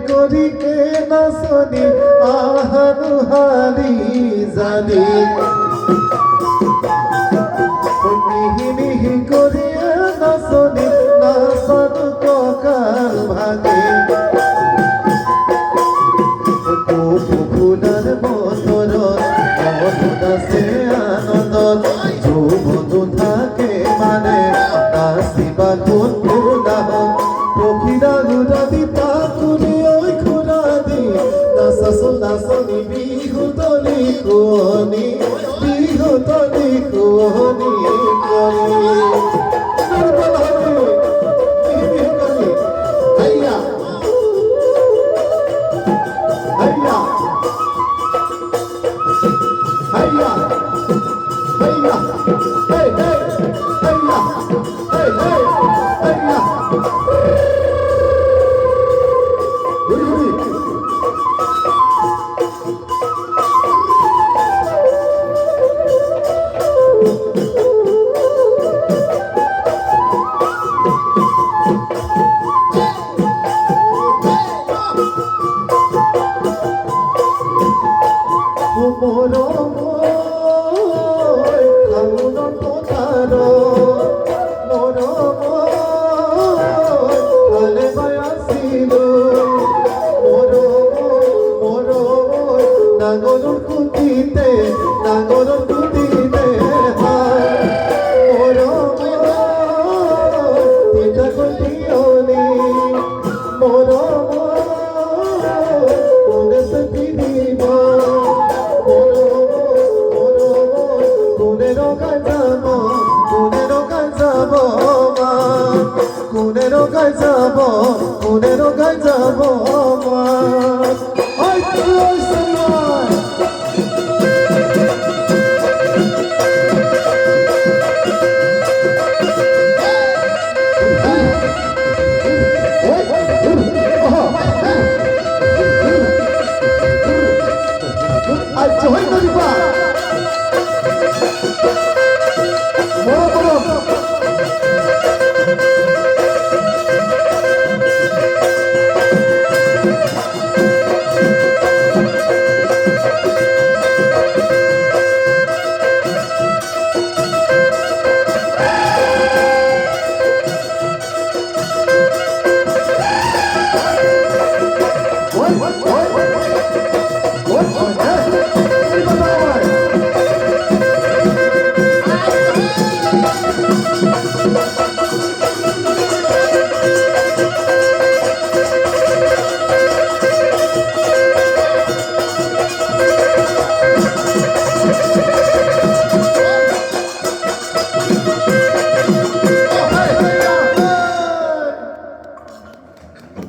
করিকে নাচনি আহানু হারি জানি মিহি মিহি করিয়া নাচনি নাচন ককাল ভাঙে পুকুরার মতর মন আছে আনন্দ যৌবন থাকে মানে নাচিবা কোন ফুলাহ পক্ষীরা ঘুরা দিতা কুনি ওই ঘুরা দি নাচনি বিহু তলি কোনি নাগর কুতিতে মোর তিতা কটিওনি মোর কোনে সতি দিব মোর কোনে রোগা জামা